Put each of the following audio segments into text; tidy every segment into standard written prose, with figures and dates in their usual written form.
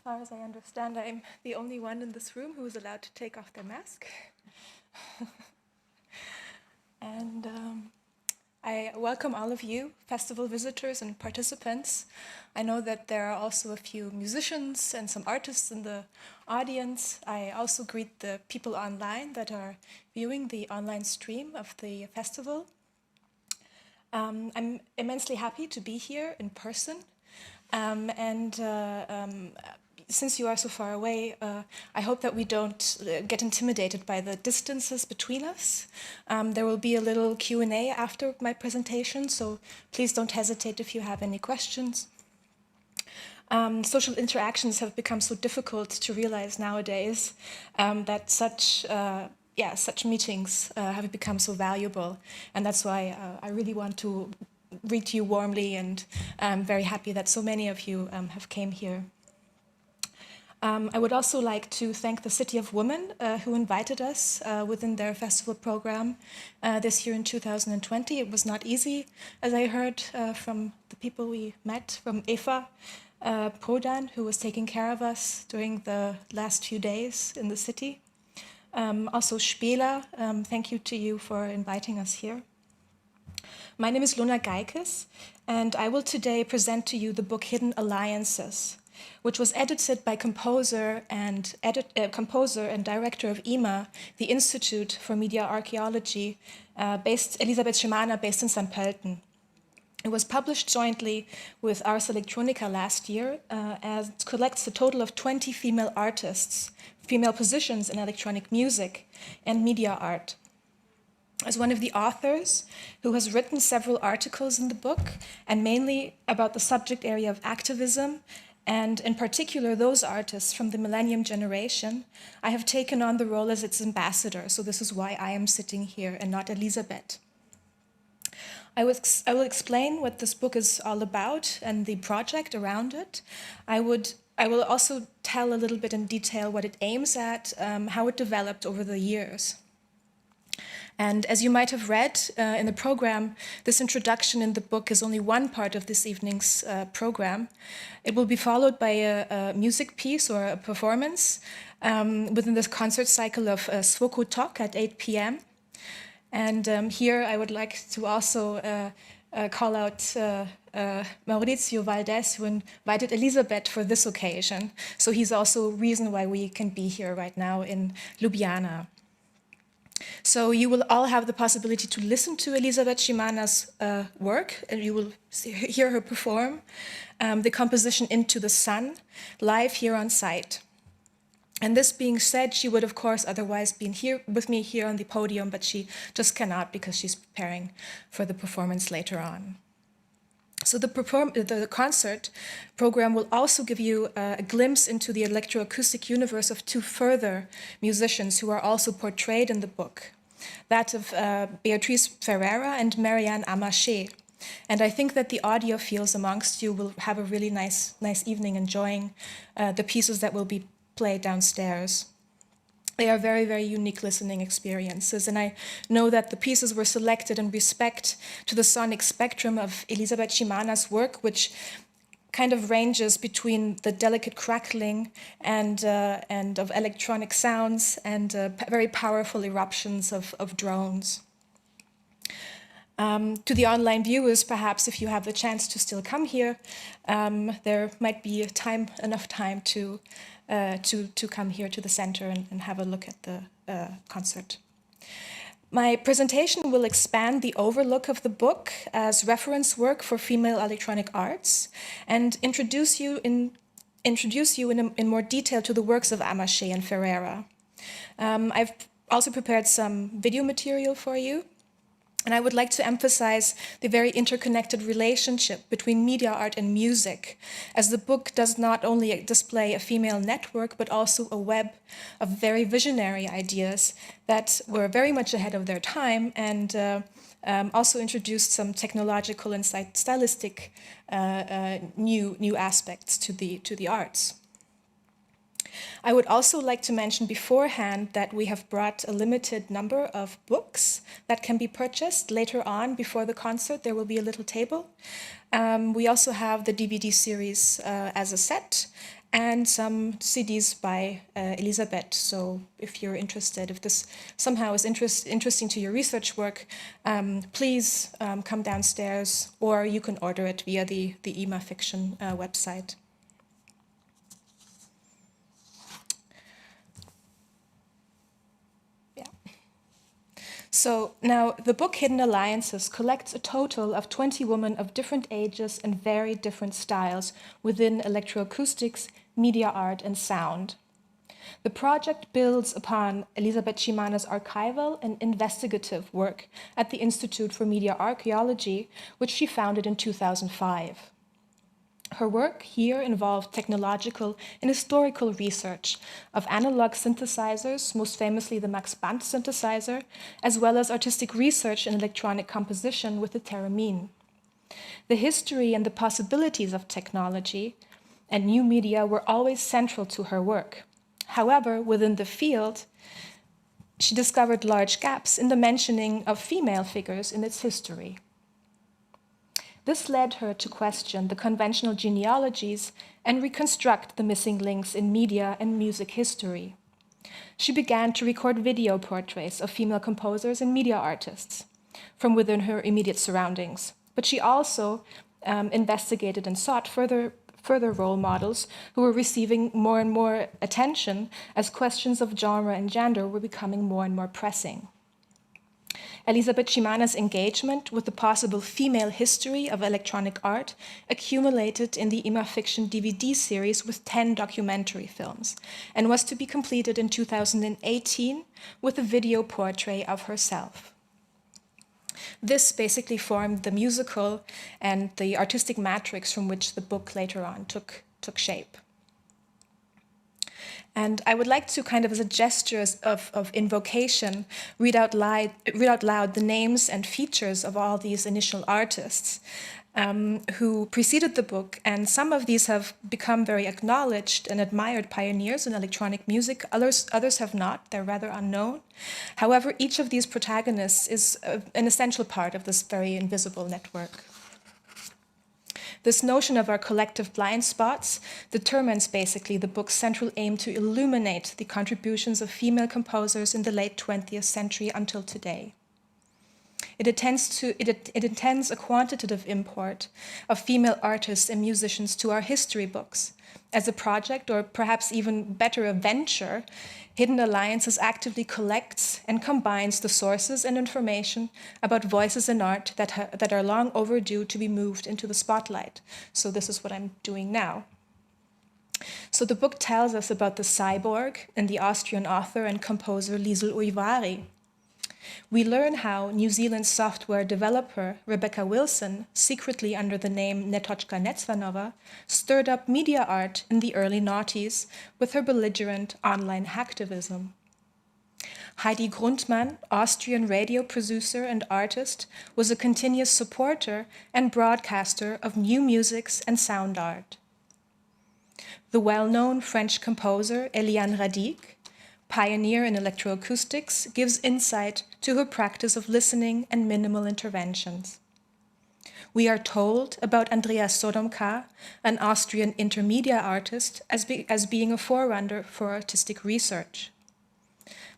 far as I understand, I'm the only one in this room who is allowed to take off their mask. And I welcome all of you, festival visitors and participants. I know that there are also a few musicians and some artists in the audience. I also greet the people online that are viewing the online stream of the festival. I'm immensely happy to be here in person. Since you are so far away, I hope that we don't get intimidated by the distances between us. There will be a little Q&A after my presentation, so please don't hesitate if you have any questions. Social interactions have become so difficult to realize nowadays that such meetings have become so valuable, and that's why I really want to greet you warmly, and I'm very happy that so many of you have came here. I would also like to thank the City of Women who invited us within their festival program this year in 2020. It was not easy, as I heard from the people we met, from Eva Prodan, who was taking care of us during the last few days in the city. Also Spela, thank you to you for inviting us here. My name is Luna Geikes, and I will today present to you the book Hidden Alliances, which was edited by composer and director of IMA, the Institute for Media Archaeology, Elisabeth Schimana, based in St. Pölten. It was published jointly with Ars Electronica last year, and collects a total of 20 female artists, female positions in electronic music and media art. As one of the authors who has written several articles in the book, and mainly about the subject area of activism, and in particular those artists from the Millennium generation, I have taken on the role as its ambassador, so this is why I am sitting here and not Elisabeth. I will explain what this book is all about and the project around it. I will also tell a little bit in detail what it aims at, how it developed over the years. And as you might have read in the program, this introduction in the book is only one part of this evening's program. It will be followed by a music piece or a performance within this concert cycle of Svoko Talk at 8 p.m. And here I would like to also call out Maurizio Valdez, who invited Elisabeth for this occasion. So he's also a reason why we can be here right now in Ljubljana. So you will all have the possibility to listen to Elisabeth Schimana's work, and you will hear her perform the composition Into the Sun live here on site. And this being said, she would of course otherwise been here with me here on the podium, but she just cannot because she's preparing for the performance later on. So the concert program will also give you a glimpse into the electroacoustic universe of two further musicians who are also portrayed in the book, that of Beatrice Ferreira and Marianne Amaché. And I think that the audiophiles amongst you will have a really nice evening enjoying the pieces that will be played downstairs. They are very, very unique listening experiences, and I know that the pieces were selected in respect to the sonic spectrum of Elisabeth Schimana's work, which kind of ranges between the delicate crackling and of electronic sounds and very powerful eruptions of drones. To the online viewers, perhaps if you have the chance to still come here, there might be enough time to come here to the center and have a look at the concert. My presentation will expand the overlook of the book as reference work for female electronic arts and introduce you in more detail to the works of Amaché and Ferreira. I've also prepared some video material for you. And I would like to emphasize the very interconnected relationship between media art and music, as the book does not only display a female network, but also a web of very visionary ideas that were very much ahead of their time and also introduced some technological and stylistic new aspects to the arts. I would also like to mention beforehand that we have brought a limited number of books that can be purchased later on before the concert. There will be a little table. We also have the DVD series as a set, and some CDs by Elisabeth. So if you're interested, if this somehow is interesting to your research work, please come downstairs, or you can order it via the IMA Fiction website. So now the book Hidden Alliances collects a total of 20 women of different ages and very different styles within electroacoustics, media art, and sound. The project builds upon Elisabeth Schimana's archival and investigative work at the Institute for Media Archaeology, which she founded in 2005. Her work here involved technological and historical research of analog synthesizers, most famously the Max Bandt synthesizer, as well as artistic research in electronic composition with the theremin. The history and the possibilities of technology and new media were always central to her work. However, within the field, she discovered large gaps in the mentioning of female figures in its history. This led her to question the conventional genealogies and reconstruct the missing links in media and music history. She began to record video portraits of female composers and media artists from within her immediate surroundings, but she also investigated and sought further role models who were receiving more and more attention as questions of genre and gender were becoming more and more pressing. Elisabeth Schimana's engagement with the possible female history of electronic art accumulated in the IMA Fiction DVD series with 10 documentary films and was to be completed in 2018 with a video portrait of herself. This basically formed the musical and the artistic matrix from which the book later on took shape. And I would like to, kind of as a gesture of invocation, read out loud the names and features of all these initial artists who preceded the book. And some of these have become very acknowledged and admired pioneers in electronic music. Others have not. They're rather unknown. However, each of these protagonists is an essential part of this very invisible network. This notion of our collective blind spots determines basically the book's central aim to illuminate the contributions of female composers in the late 20th century until today. It intends a quantitative import of female artists and musicians to our history books. As a project, or perhaps even better, a venture, Hidden Alliances actively collects and combines the sources and information about voices in art that are long overdue to be moved into the spotlight. So this is what I'm doing now. So the book tells us about the cyborg and the Austrian author and composer Liesl Uivari. We learn how New Zealand software developer Rebecca Wilson, secretly under the name Netochka Netzvanova, stirred up media art in the early noughties with her belligerent online hacktivism. Heidi Grundmann, Austrian radio producer and artist, was a continuous supporter and broadcaster of new musics and sound art. The well-known French composer Eliane Radic, pioneer in electroacoustics, gives insight to her practice of listening and minimal interventions. We are told about Andreas Sodomka, an Austrian intermedia artist, as being a forerunner for artistic research.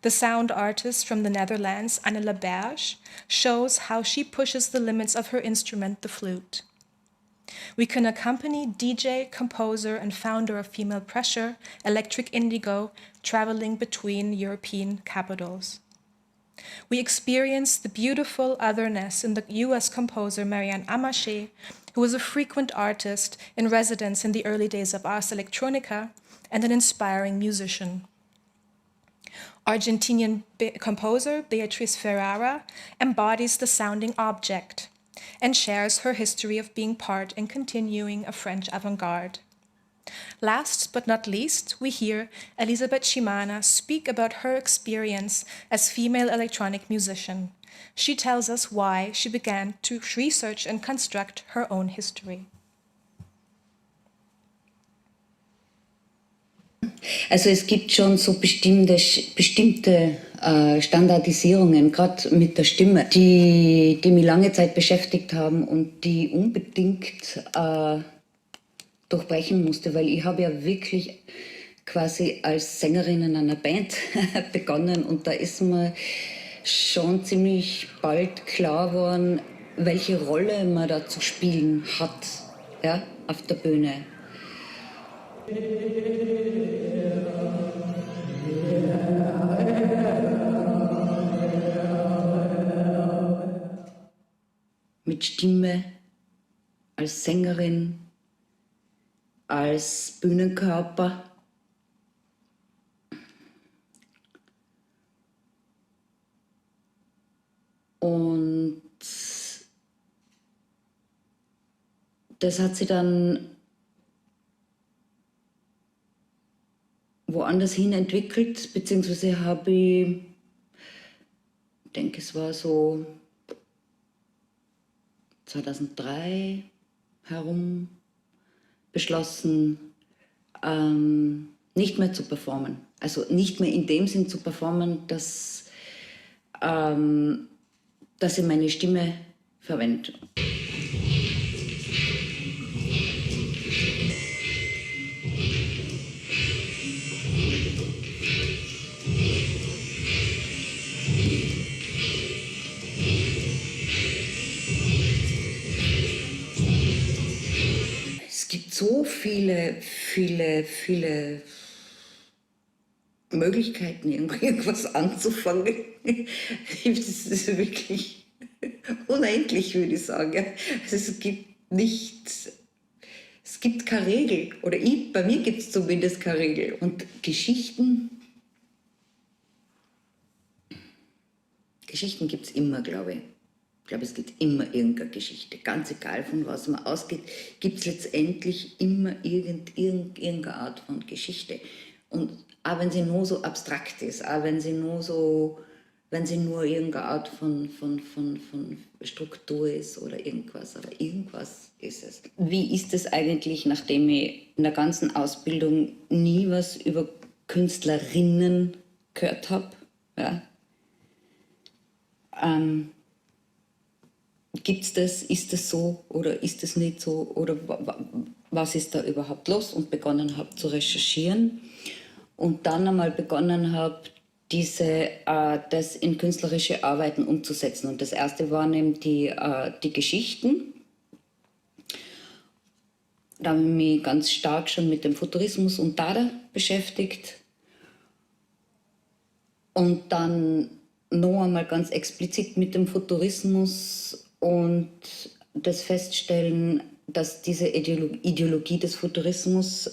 The sound artist from the Netherlands, Anne Laberge, shows how she pushes the limits of her instrument, the flute. We can accompany DJ, composer, and founder of Female Pressure, Electric Indigo, traveling between European capitals. We experience the beautiful otherness in the US composer Marianne Amaché, who was a frequent artist in residence in the early days of Ars Electronica and an inspiring musician. Argentinian composer Beatriz Ferrara embodies the sounding object and shares her history of being part and continuing a French avant-garde. Last but not least, we hear Elisabeth Schimana speak about her experience as female electronic musician. She tells us why she began to research and construct her own history. Also es gibt schon so bestimmte Standardisierungen, gerade mit der Stimme, die mich lange Zeit beschäftigt haben und die unbedingt durchbrechen musste, weil ich habe ja wirklich quasi als Sängerin in einer Band begonnen und da ist mir schon ziemlich bald klar geworden, welche Rolle man da zu spielen hat, ja, auf der Bühne. Mit Stimme, als Sängerin, als Bühnenkörper. Und das hat sich dann woanders hin entwickelt, beziehungsweise habe ich denke, es war so 2003 herum beschlossen, nicht mehr zu performen. Also nicht mehr in dem Sinn zu performen, dass ich meine Stimme verwende. Es gibt so viele Möglichkeiten, irgendwas anzufangen. Das ist wirklich unendlich, würde ich sagen. Also es gibt keine Regel. Oder bei mir gibt es zumindest keine Regel. Und Geschichten gibt es immer, glaube ich. Ich glaube, es gibt immer irgendeine Geschichte. Ganz egal, von was man ausgeht, gibt es letztendlich immer irgendeine Art von Geschichte. Und auch wenn sie nur so abstrakt ist, auch wenn sie nur irgendeine Art von Struktur ist oder irgendwas, aber irgendwas ist es. Wie ist es eigentlich, nachdem ich in der ganzen Ausbildung nie was über Künstlerinnen gehört habe? Ja. Gibt's das, ist das so oder ist es nicht so oder was ist da überhaupt los? Und begonnen habe zu recherchieren und dann einmal begonnen habe, das in künstlerische Arbeiten umzusetzen. Und das erste waren eben die Geschichten. Da habe ich mich ganz stark schon mit dem Futurismus und Dada beschäftigt. Und dann noch einmal ganz explizit mit dem Futurismus und das Feststellen, dass diese Ideologie des Futurismus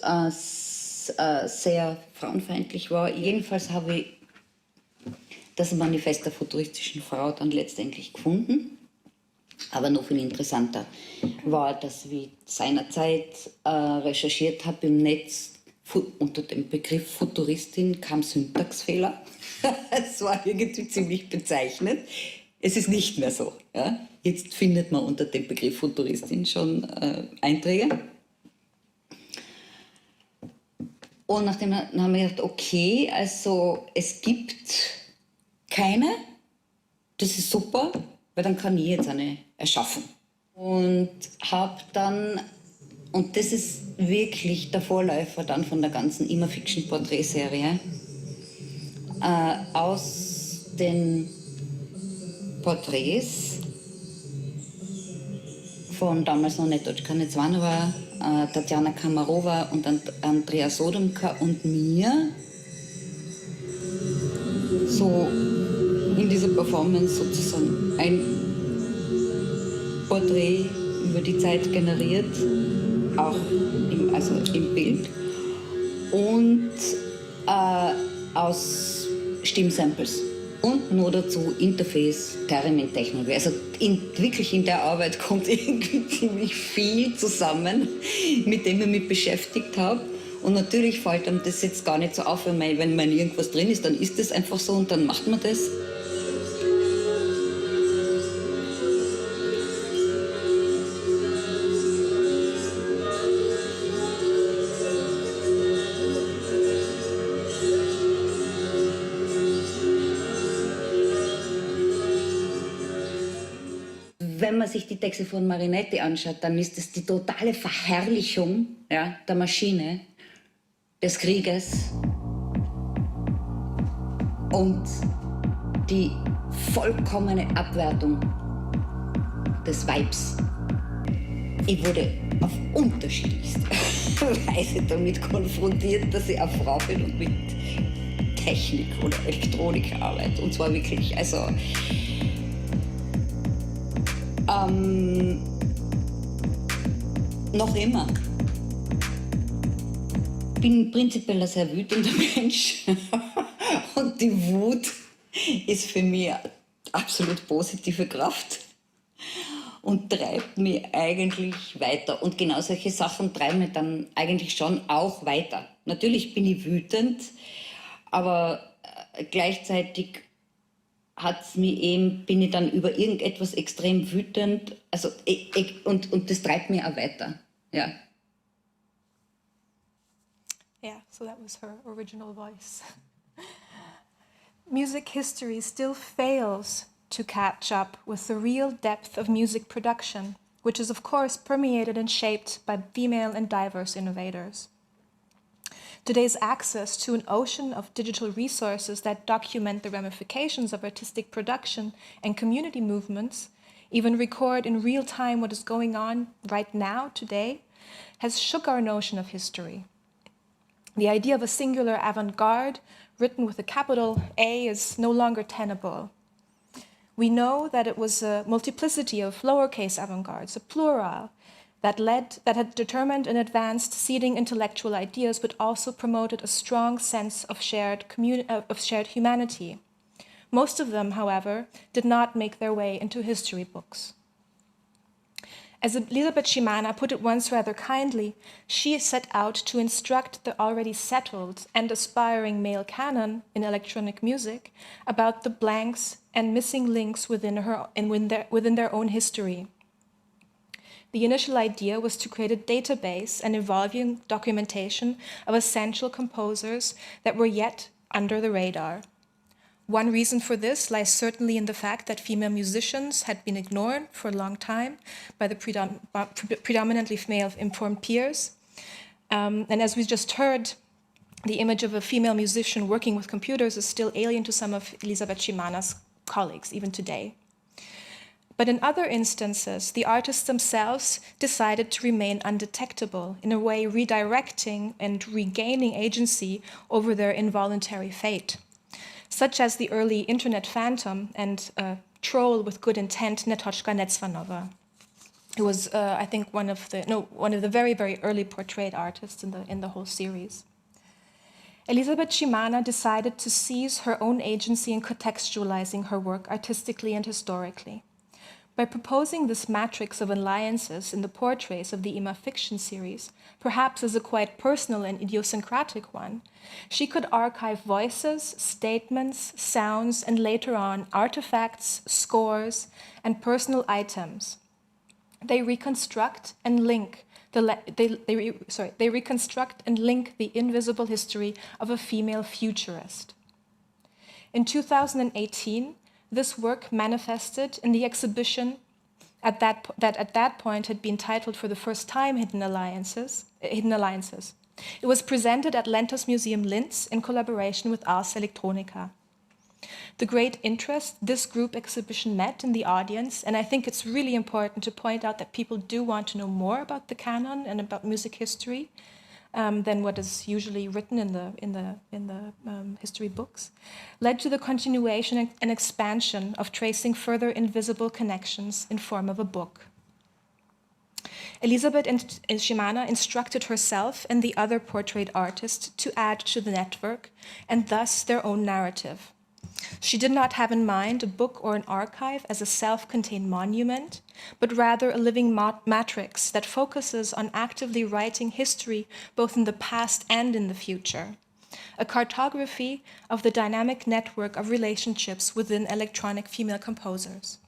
sehr frauenfeindlich war. Jedenfalls habe ich das Manifest der futuristischen Frau dann letztendlich gefunden. Aber noch viel interessanter war, dass ich seinerzeit recherchiert habe im Netz. Unter dem Begriff Futuristin kam Syntaxfehler. Es war irgendwie ziemlich bezeichnend. Es ist nicht mehr so. Ja? Jetzt findet man unter dem Begriff Futuristin schon Einträge. Und nachdem haben wir gedacht, okay, also es gibt keine, das ist super, weil dann kann ich jetzt eine erschaffen. Und habe dann, und das ist wirklich der Vorläufer dann von der ganzen Immerfiction-Porträtserie, aus den Porträts von damals noch Netočka Necvanova, Tatjana Kamarova und Andrea Sodomka und mir so in dieser Performance sozusagen ein Porträt über die Zeit generiert, auch im Bild und aus Stimmsamples. Und nur dazu Interface, Theremin-Technologie. Also wirklich in der Arbeit kommt irgendwie ziemlich viel zusammen, mit dem ich mich beschäftigt habe. Und natürlich fällt einem das jetzt gar nicht so auf, wenn man irgendwas drin ist, dann ist das einfach so und dann macht man das. wenn man sich die Texte von Marinetti anschaut, dann ist es die totale Verherrlichung, ja, der Maschine, des Krieges und die vollkommene Abwertung des Weibs. Ich wurde auf unterschiedlichste Weise damit konfrontiert, dass ich eine Frau bin und mit Technik oder Elektronik arbeite. Und zwar wirklich, also noch immer. Ich bin prinzipiell ein sehr wütender Mensch und die Wut ist für mich eine absolut positive Kraft und treibt mich eigentlich weiter. Und genau solche Sachen treiben mich dann eigentlich schon auch weiter. Natürlich bin ich wütend, aber gleichzeitig bin ich dann über irgendetwas extrem wütend. Also und das treibt mich auch weiter. Ja. Yeah, so that was her original voice. Music history still fails to catch up with the real depth of music production, which is of course permeated and shaped by female and diverse innovators. Today's access to an ocean of digital resources that document the ramifications of artistic production and community movements, even record in real time what is going on right now, today, has shook our notion of history. The idea of a singular avant-garde written with a capital A is no longer tenable. We know that it was a multiplicity of lowercase avant-gardes, a plural, that had determined and advanced seeding intellectual ideas, but also promoted a strong sense of shared humanity. Most of them, however, did not make their way into history books. As Elisabeth Schimana put it once rather kindly, she set out to instruct the already settled and aspiring male canon in electronic music about the blanks and missing links within their own history. The initial idea was to create a database and evolving documentation of essential composers that were yet under the radar. One reason for this lies certainly in the fact that female musicians had been ignored for a long time by the predominantly male-informed peers. And as we just heard, the image of a female musician working with computers is still alien to some of Elisabeth Schimana's colleagues, even today. But in other instances, the artists themselves decided to remain undetectable, in a way redirecting and regaining agency over their involuntary fate, such as the early internet phantom and troll with good intent Netochka Netzvanova, who was, I think, one of the very, very early portrayed artists in the whole series. Elisabeth Schimana decided to seize her own agency in contextualizing her work artistically and historically. By proposing this matrix of alliances in the portraits of the Ima fiction series, perhaps as a quite personal and idiosyncratic one, she could archive voices, statements, sounds, and later on artifacts, scores, and personal items. They reconstruct and link they reconstruct and link the invisible history of a female futurist. In 2018, this work manifested in the exhibition that at that point had been titled for the first time Hidden Alliances. It was presented at Lentos Museum Linz in collaboration with Ars Electronica. The great interest this group exhibition met in the audience, and I think it's really important to point out that people do want to know more about the canon and about music history than what is usually written in the history books, led to the continuation and expansion of tracing further invisible connections in form of a book. Elisabeth Schimana instructed herself and the other portrait artists to add to the network and thus their own narrative. She did not have in mind a book or an archive as a self-contained monument, but rather a living matrix that focuses on actively writing history both in the past and in the future, a cartography of the dynamic network of relationships within electronic female composers.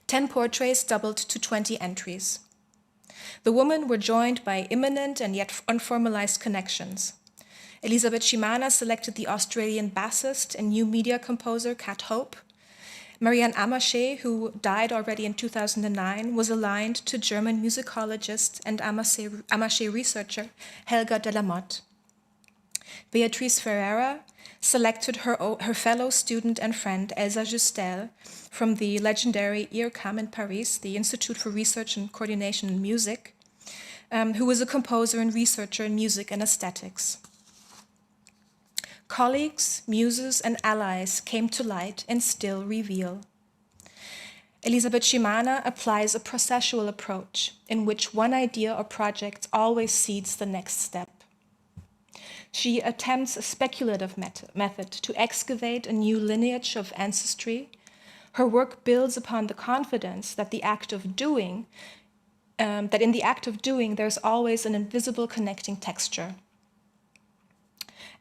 10 portraits doubled to 20 entries. The women were joined by imminent and yet unformalized connections. Elisabeth Schimana selected the Australian bassist and new media composer Kat Hope, Marianne Amasche, who died already in 2009, was aligned to German musicologist and Amasche researcher Helga de la Motte. Beatrice Ferreira selected her fellow student and friend Elsa Justel from the legendary IRCAM in Paris, the Institute for Research and Coordination in Music, who was a composer and researcher in music and aesthetics. Colleagues, muses, and allies came to light and still reveal. Elisabeth Schimana applies a processual approach in which one idea or project always seeds the next step. She attempts a speculative method to excavate a new lineage of ancestry. Her work builds upon the confidence that in the act of doing, there's always an invisible connecting texture.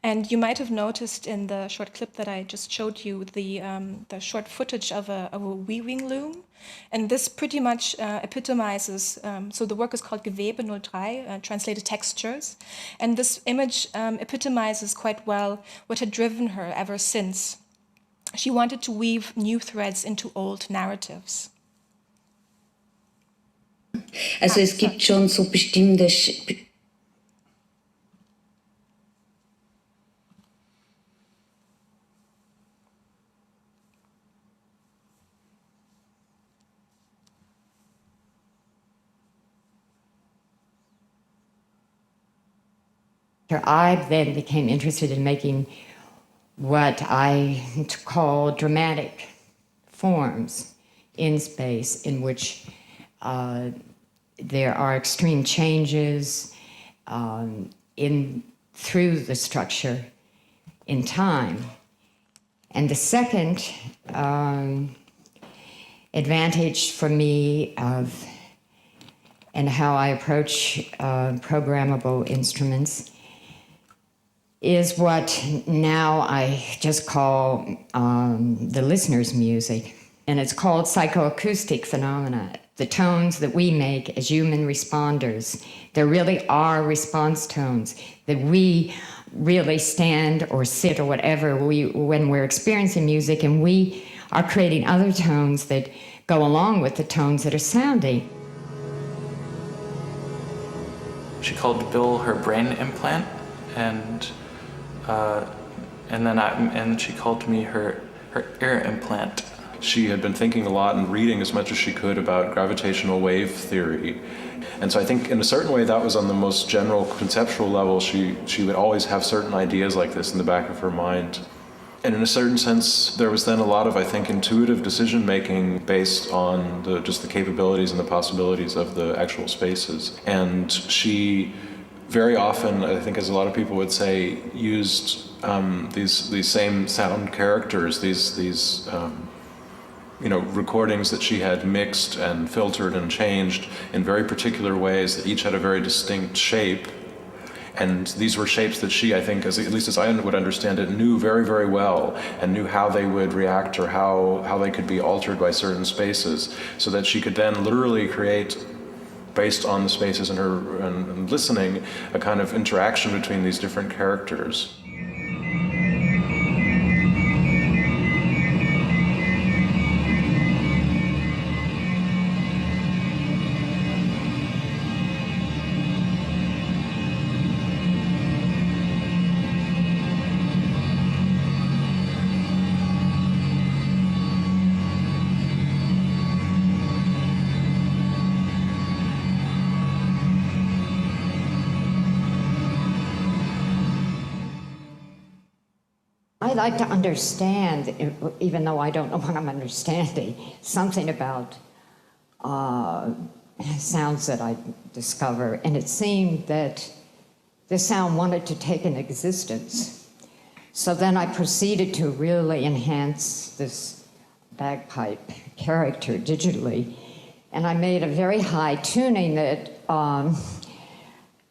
And you might have noticed in the short clip that I just showed you the short footage of a weaving loom. And this pretty much epitomizes, so the work is called Gewebe 03, translated textures. And this image epitomizes quite well what had driven her ever since. She wanted to weave new threads into old narratives. Also es gibt schon so bestimmte I then became interested in making what I call dramatic forms in space, in which there are extreme changes through the structure in time. And the second advantage for me and how I approach programmable instruments is what now I just call the listener's music. And it's called psychoacoustic phenomena, the tones that we make as human responders. There really are response tones that we really stand or sit or whatever when we're experiencing music, and we are creating other tones that go along with the tones that are sounding. She called Bill her brain implant, and then she called me her ear implant. She had been thinking a lot and reading as much as she could about gravitational wave theory. And so I think in a certain way that was on the most general conceptual level. She would always have certain ideas like this in the back of her mind. And in a certain sense, there was then a lot of, I think, intuitive decision-making based on just the capabilities and the possibilities of the actual spaces. And she very often, I think, as a lot of people would say, used these same sound characters, these recordings that she had mixed and filtered and changed in very particular ways that each had a very distinct shape. And these were shapes that she, I think, at least as I would understand it, knew very, very well, and knew how they would react or how they could be altered by certain spaces, so that she could then literally create, based on the spaces and listening, a kind of interaction between these different characters. I like to understand, even though I don't know what I'm understanding, something about sounds that I discover. And it seemed that the sound wanted to take an existence. So then I proceeded to really enhance this bagpipe character digitally. And I made a very high tuning that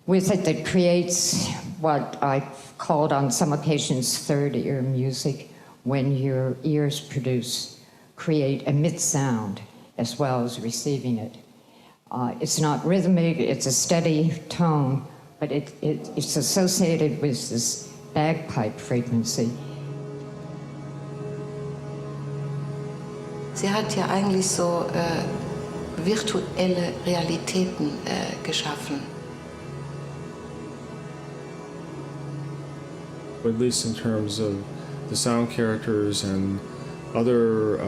with it that creates what I've called on some occasions third ear music, when your ears create a mid-sound as well as receiving it. It's not rhythmic, it's a steady tone, but it's associated with this bagpipe frequency. Sie hat ja eigentlich so virtuelle Realitäten geschaffen. At least in terms of the sound characters and other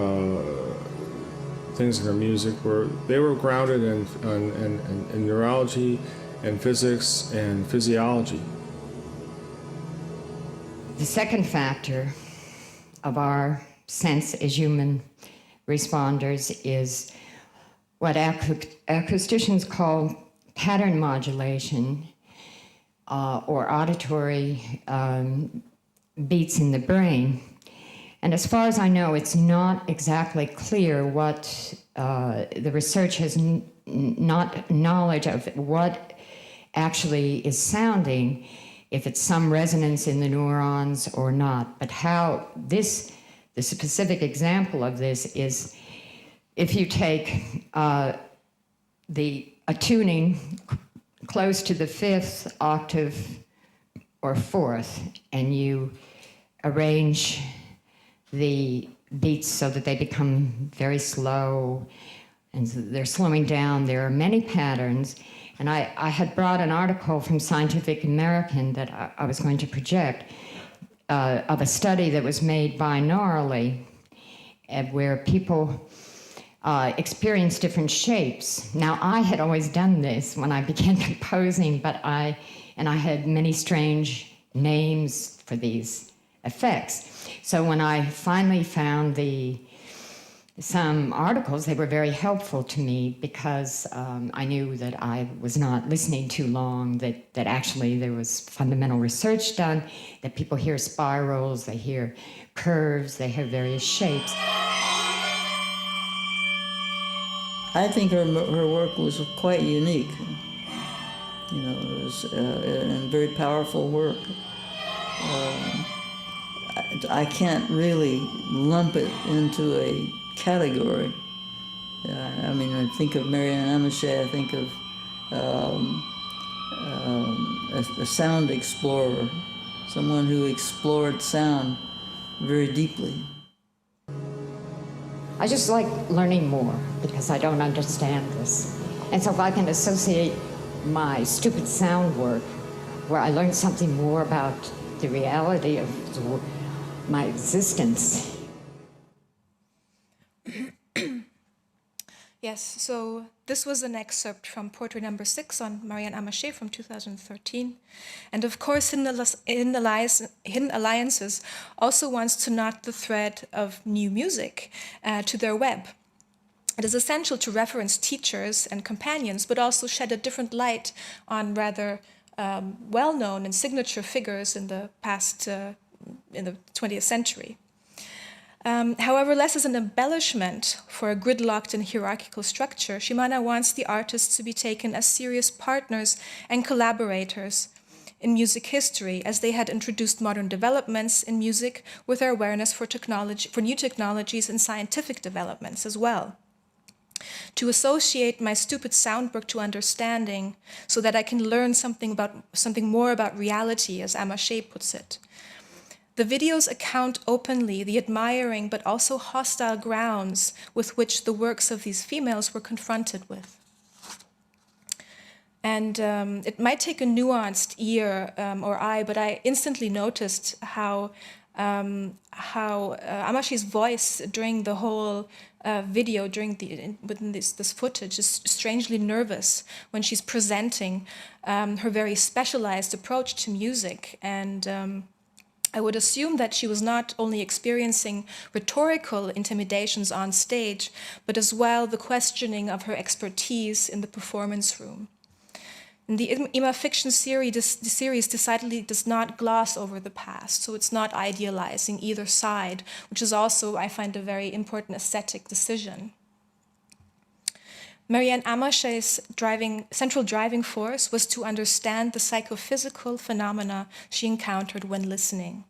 things in her music, they were grounded in neurology and physics and physiology. The second factor of our sense as human responders is what acousticians call pattern modulation, or auditory beats in the brain. And as far as I know, it's not exactly clear what the research has not knowledge of what actually is sounding, if it's some resonance in the neurons or not. But how the specific example of this is if you take a tuning close to the fifth octave or fourth, and you arrange the beats so that they become very slow, and they're slowing down. There are many patterns, and I had brought an article from Scientific American that I was going to project of a study that was made binaurally, where people experience different shapes. Now, I had always done this when I began composing, but I had many strange names for these effects. So when I finally found some articles, they were very helpful to me because I knew that I was not listening too long, that actually there was fundamental research done, that people hear spirals, they hear curves, they hear various shapes. I think her work was quite unique. You know, it was a very powerful work. I can't really lump it into a category. I mean, I think of Marianne Amichet, I think of a sound explorer, someone who explored sound very deeply. I just like learning more because I don't understand this. And so if I can associate my stupid sound work, where I learn something more about the reality of my existence. Yes, so this was an excerpt from Portrait number 6 on Marianne Amichet from 2013. And of course, Hidden Alliances also wants to knot the thread of new music to their web. It is essential to reference teachers and companions, but also shed a different light on rather well-known and signature figures in the past, in the 20th century. However, less as an embellishment for a gridlocked and hierarchical structure, Shimana wants the artists to be taken as serious partners and collaborators in music history, as they had introduced modern developments in music with their awareness for new technologies and scientific developments as well. To associate my stupid sound work to understanding so that I can learn something more about reality, as Amichet puts it. The videos account openly the admiring but also hostile grounds with which the works of these females were confronted with. And it might take a nuanced ear or eye, but I instantly noticed how Amichet's voice during the whole video, within this footage, is strangely nervous when she's presenting her very specialized approach to music. And I would assume that she was not only experiencing rhetorical intimidations on stage, but as well the questioning of her expertise in the performance room. In the Ima fiction series, the series decidedly does not gloss over the past, so it's not idealizing either side, which is also, I find, a very important aesthetic decision. Marianne Amichet's central driving force was to understand the psychophysical phenomena she encountered when listening.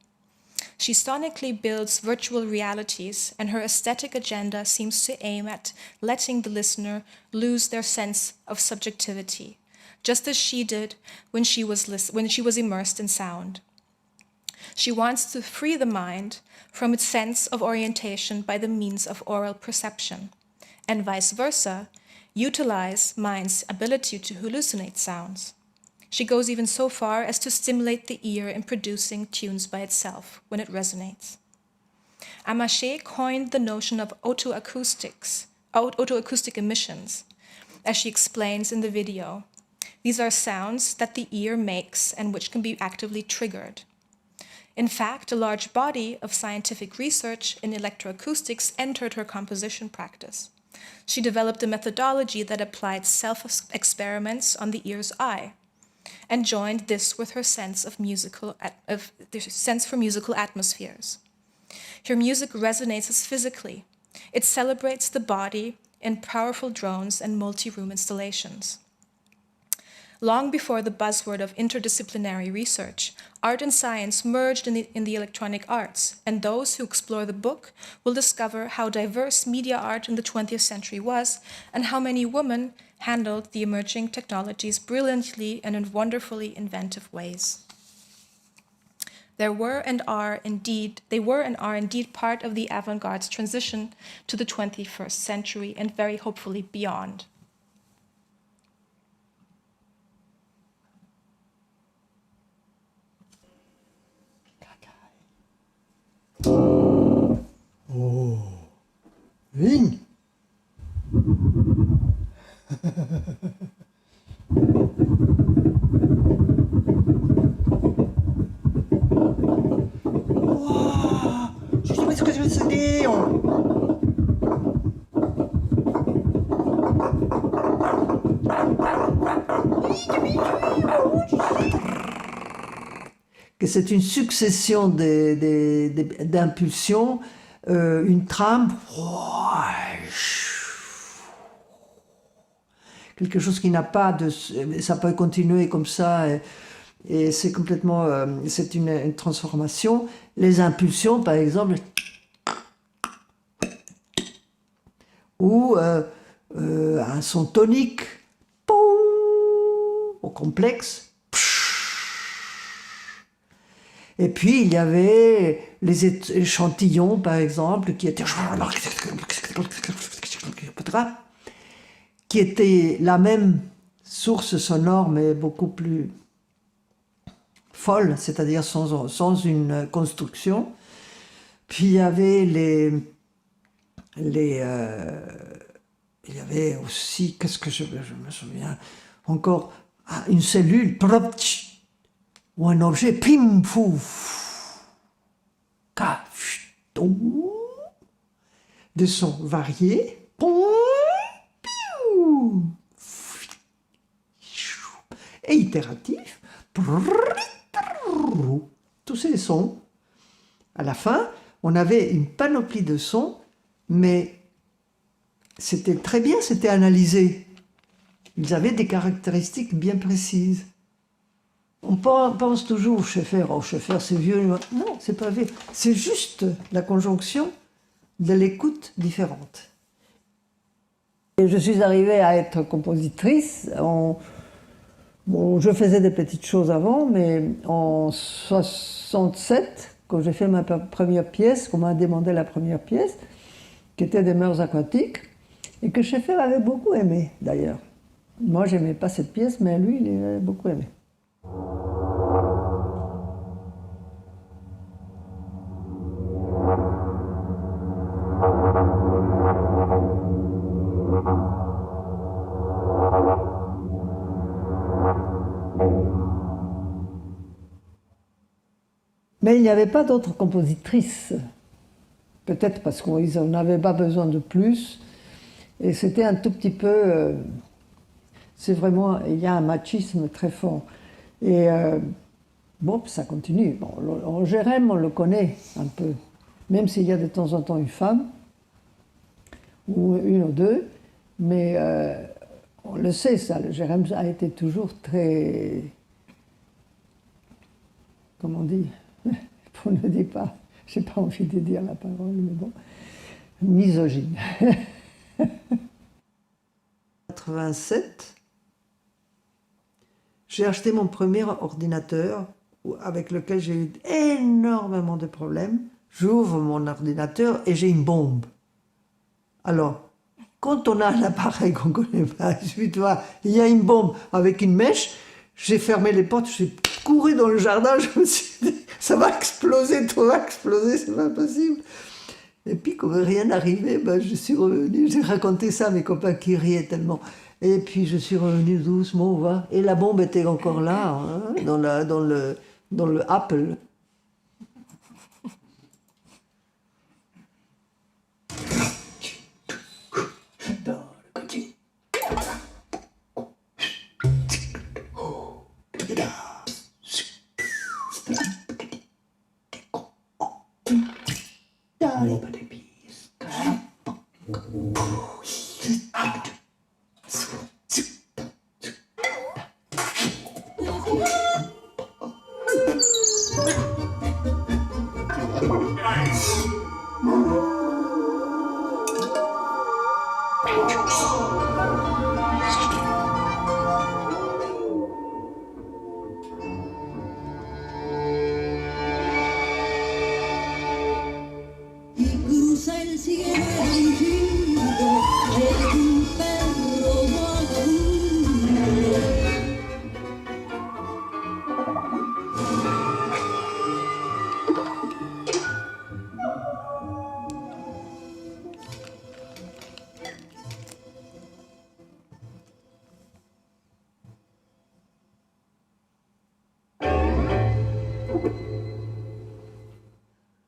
She sonically builds virtual realities, and her aesthetic agenda seems to aim at letting the listener lose their sense of subjectivity, just as she did when she was immersed in sound. She wants to free the mind from its sense of orientation by the means of oral perception, and vice versa, utilize mind's ability to hallucinate sounds. She goes even so far as to stimulate the ear in producing tunes by itself when it resonates. Amaché coined the notion of autoacoustic emissions, as she explains in the video. These are sounds that the ear makes and which can be actively triggered. In fact, a large body of scientific research in electroacoustics entered her composition practice. She developed a methodology that applied self-experiments on the ear's eye, and joined this with her sense for musical atmospheres. Her music resonates physically. It celebrates the body in powerful drones and multi-room installations. Long before the buzzword of interdisciplinary research, art and science merged in the electronic arts, and those who explore the book will discover how diverse media art in the 20th century was, and how many women handled the emerging technologies brilliantly and in wonderfully inventive ways. They were and are indeed part of the avant-garde's transition to the 21st century and very hopefully beyond. Vigne. Wow, je sais pas ce que je veux se dire. Que c'est une succession d'impulsions, une trame, quelque chose qui n'a pas de... Ça peut continuer comme ça, et c'est complètement... c'est une transformation. Les impulsions, par exemple, ou un son tonique, au complexe. Et puis, il y avait les échantillons, par exemple, qui étaient la même source sonore, mais beaucoup plus folle, c'est-à-dire sans une construction. Puis, il y avait il y avait aussi, qu'est-ce que je me souviens, encore une cellule, ou un objet, pim, pouf, ka, de sons variés, et itératifs, tous ces sons. À la fin, on avait une panoplie de sons, mais c'était très bien, c'était analysé. Ils avaient des caractéristiques bien précises. On pense toujours au Schaeffer, c'est vieux. Non, c'est pas vieux. C'est juste la conjonction de l'écoute différente. Et je suis arrivée à être compositrice. Bon, je faisais des petites choses avant, mais en 67, quand j'ai fait ma première pièce, qu'on m'a demandé la première pièce, qui était des mœurs aquatiques, et que Schaeffer avait beaucoup aimé, d'ailleurs. Moi, j'aimais pas cette pièce, mais lui, il avait beaucoup aimé. Mais il n'y avait pas d'autres compositrices. Peut-être parce qu'ils n'en avaient pas besoin de plus. Et c'était un tout petit peu... c'est vraiment... Il y a un machisme très fort. Et bon, ça continue. Bon, Jérém, on le connaît un peu. Même s'il y a de temps en temps une femme, ou une ou deux. Mais on le sait, ça. Le Jérém a été toujours très... Comment on dit? On ne dit pas, je n'ai pas envie de dire la parole, mais bon, misogyne. 87, j'ai acheté mon premier ordinateur avec lequel j'ai eu énormément de problèmes. J'ouvre mon ordinateur et j'ai une bombe. Alors, quand on a un appareil qu'on ne connaît pas, il y a une bombe avec une mèche, j'ai fermé les portes, j'ai couru dans le jardin, je me suis dit, ça va exploser, tout va exploser, c'est pas possible. Et puis, comme rien n'arrivait, ben, je suis revenue, j'ai raconté ça à mes copains qui riaient tellement. Et puis, je suis revenue doucement, voir. Et la bombe était encore là, hein, dans le Apple.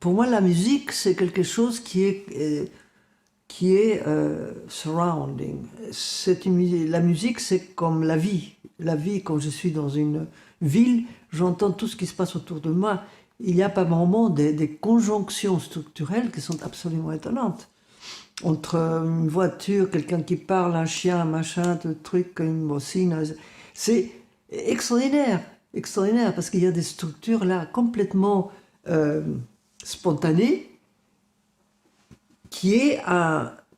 Pour moi, la musique, c'est quelque chose qui est surrounding. La musique, c'est comme la vie. La vie, quand je suis dans une ville, j'entends tout ce qui se passe autour de moi. Il y a par moments des conjonctions structurelles qui sont absolument étonnantes. Entre une voiture, quelqu'un qui parle, un chien, un machin, un truc, une bocine. C'est extraordinaire, extraordinaire, parce qu'il y a des structures là complètement spontanées, qui est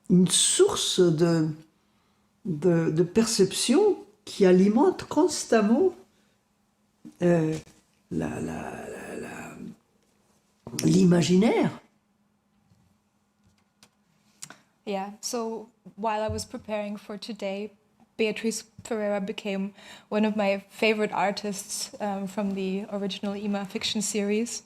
une source de perception qui alimente constamment l'imaginaire. Yeah, so while I was preparing for today, Beatriz Ferreira became one of my favorite artists from the original Ima fiction series.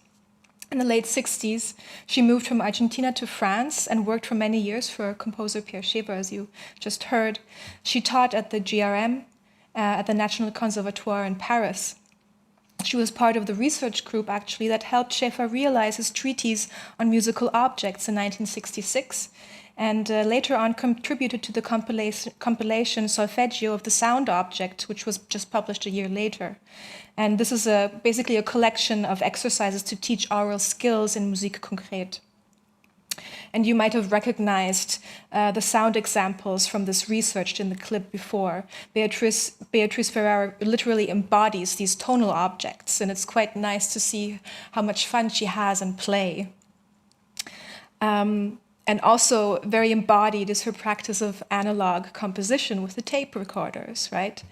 In the late 60s, she moved from Argentina to France and worked for many years for composer Pierre Schaeffer, as you just heard. She taught at the GRM, at the National Conservatoire in Paris. She was part of the research group, actually, that helped Schaeffer realize his treatise on musical objects in 1966, and later on contributed to the compilation Solfeggio of the Sound Object, which was just published a year later. And this is basically a collection of exercises to teach oral skills in Musik konkret. And you might have recognized the sound examples from this research in the clip before. Beatriz Ferreira literally embodies these tonal objects, and it's quite nice to see how much fun she has in play. And also very embodied is her practice of analog composition with the tape recorders, right?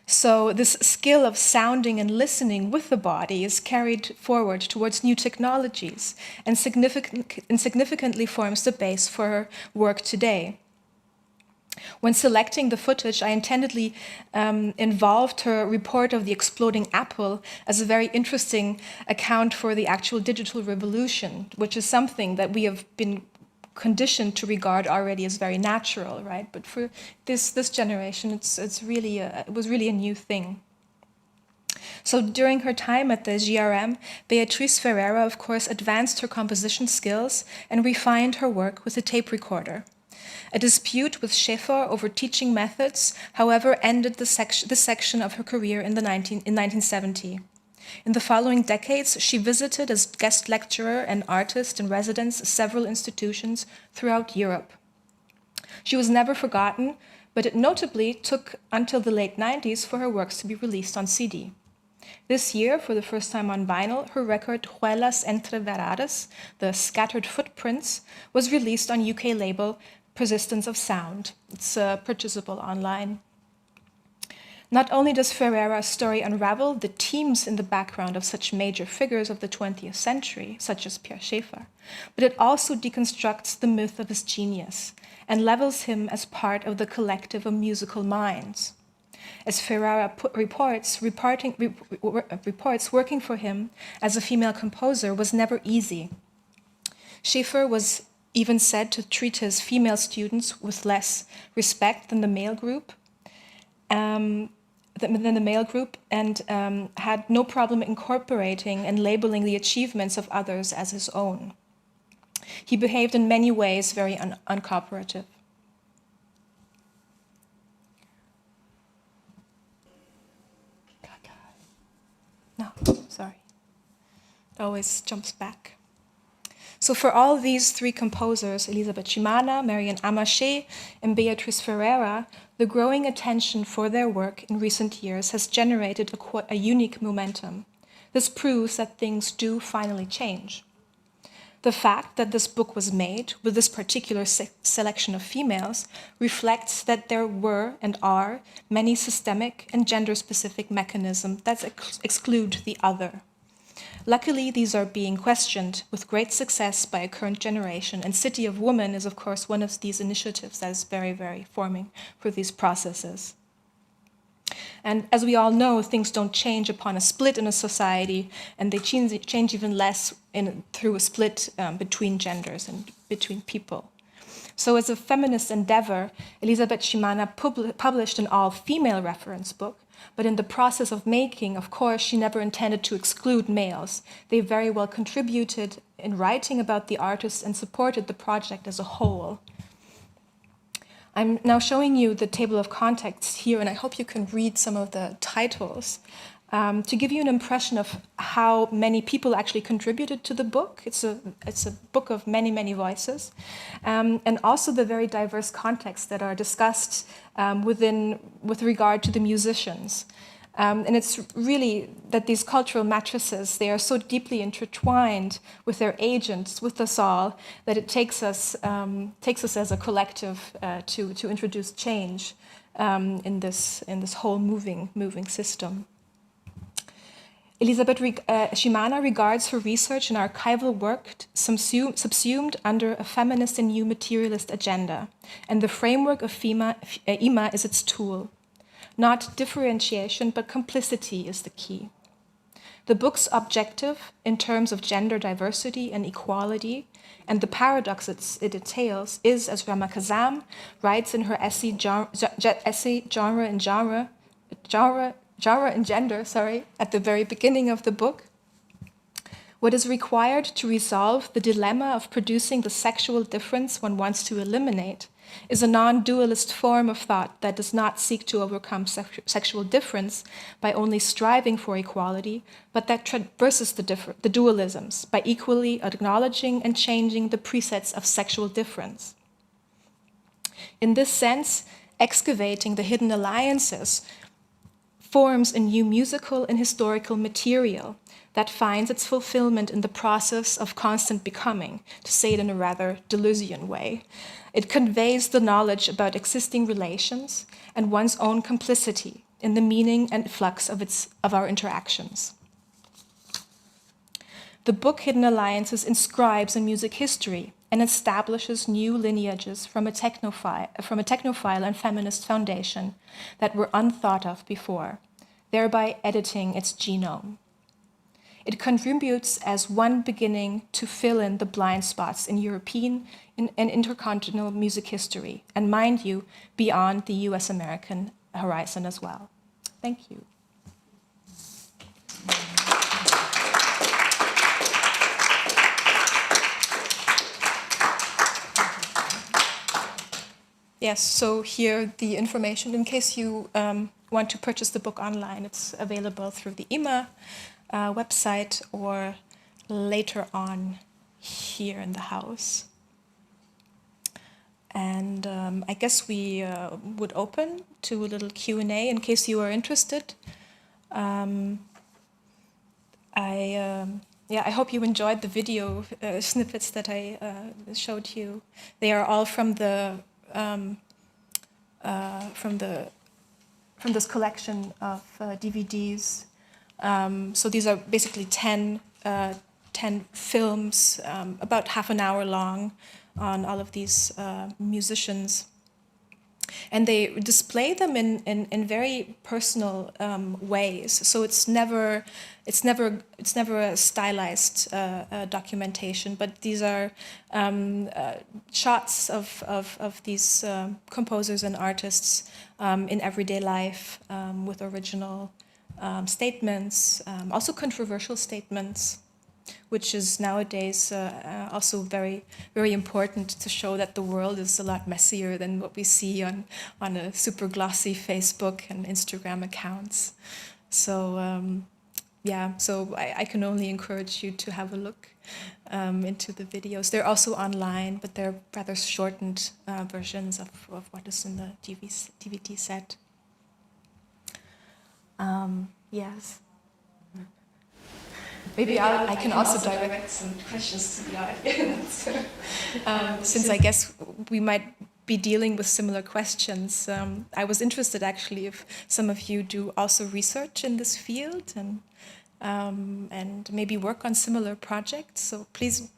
So this skill of sounding and listening with the body is carried forward towards new technologies and significantly forms the base for her work today. When selecting the footage, I intendedly involved her report of the exploding apple as a very interesting account for the actual digital revolution, which is something that we have been conditioned to regard already as very natural, right? But for this generation, it was really a new thing. So during her time at the GRM, Beatriz Ferreira, of course, advanced her composition skills and refined her work with a tape recorder. A dispute with Schaeffer over teaching methods, however, ended this section of her career in 1970. In the following decades, she visited as guest lecturer and artist in residence several institutions throughout Europe. She was never forgotten, but it notably took until the late 90s for her works to be released on CD. This year, for the first time on vinyl, her record Huellas Entreveradas, The Scattered Footprints, was released on UK label Persistence of Sound. It's purchasable online. Not only does Ferreira's story unravel the themes in the background of such major figures of the 20th century, such as Pierre Schaeffer, but it also deconstructs the myth of his genius and levels him as part of the collective of musical minds. As Ferreira reports, working for him as a female composer was never easy. Schaeffer was even said to treat his female students with less respect than the male group, and had no problem incorporating and labeling the achievements of others as his own. He behaved in many ways very uncooperative. No, sorry. It always jumps back. So for all these three composers, Elisabeth Scimana, Marianne Améché, and Beatriz Ferreira, the growing attention for their work in recent years has generated a unique momentum. This proves that things do finally change. The fact that this book was made with this particular selection of females reflects that there were and are many systemic and gender-specific mechanisms that exclude the other. Luckily, these are being questioned with great success by a current generation, and City of Women is, of course, one of these initiatives that is very, very forming for these processes. And as we all know, things don't change upon a split in a society, and they change even less through a split between genders and between people. So as a feminist endeavor, Elisabeth Scimana published an all-female reference book, but in the process of making, of course, she never intended to exclude males. They very well contributed in writing about the artist and supported the project as a whole. I'm now showing you the table of contents here, and I hope you can read some of the titles to give you an impression of how many people actually contributed to the book. It's a book of many, many voices, and also the very diverse contexts that are discussed with regard to the musicians. And it's really that these cultural matrices, they are so deeply intertwined with their agents, with us all, that it takes us as a collective to introduce change in this whole moving system. Elisabeth Scimana regards her research and archival work subsumed under a feminist and new materialist agenda, and the framework of IMA is its tool. Not differentiation, but complicity is the key. The book's objective in terms of gender diversity and equality and the paradox it details is, as Rama Kazam writes in her essay Genre and Gender, at the very beginning of the book, what is required to resolve the dilemma of producing the sexual difference one wants to eliminate is a non-dualist form of thought that does not seek to overcome sexual difference by only striving for equality, but that traverses the dualisms by equally acknowledging and changing the presets of sexual difference. In this sense, excavating the hidden alliances forms a new musical and historical material that finds its fulfillment in the process of constant becoming, to say it in a rather Deleuzian way. It conveys the knowledge about existing relations and one's own complicity in the meaning and flux of our interactions. The book Hidden Alliances inscribes in music history and establishes new lineages from a technophile and feminist foundation that were unthought of before, thereby editing its genome. It contributes as one beginning to fill in the blind spots in European and intercontinental music history, and mind you, beyond the US-American horizon as well. Thank you. Yes, so here the information, in case you want to purchase the book online, it's available through the IMA website or later on here in the house. And I guess we would open to a little Q&A in case you are interested. I hope you enjoyed the video snippets that I showed you. They are all from the collection of DVDs. So these are basically 10 films, about half an hour long, on all of these musicians. And they display them in very personal ways. So it's never a stylized documentation, but these are shots of these composers and artists in everyday life, with original statements, also controversial statements, which is nowadays also very, very important to show that the world is a lot messier than what we see on a super glossy Facebook and Instagram accounts. So so I can only encourage you to have a look into the videos. They're also online, but they're rather shortened versions of what is in the DVD set. Yes. Maybe I can also direct some questions to the audience, since I guess we might be dealing with similar questions. I was interested actually if some of you do also research in this field and maybe work on similar projects. So please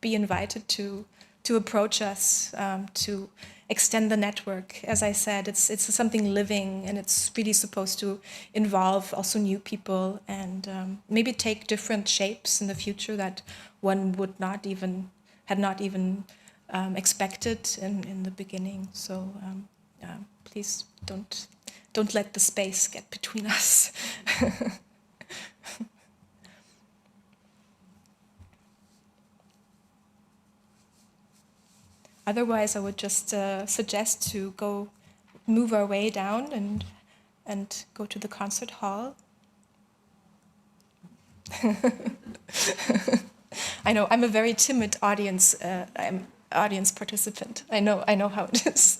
be invited to approach us, to extend the network. As I said, it's something living, and it's really supposed to involve also new people and maybe take different shapes in the future that one had not even expected in the beginning. So please don't let the space get between us. Otherwise, I would just suggest to move our way down and go to the concert hall. I know I'm a very timid audience. I'm audience participant. I know how it is.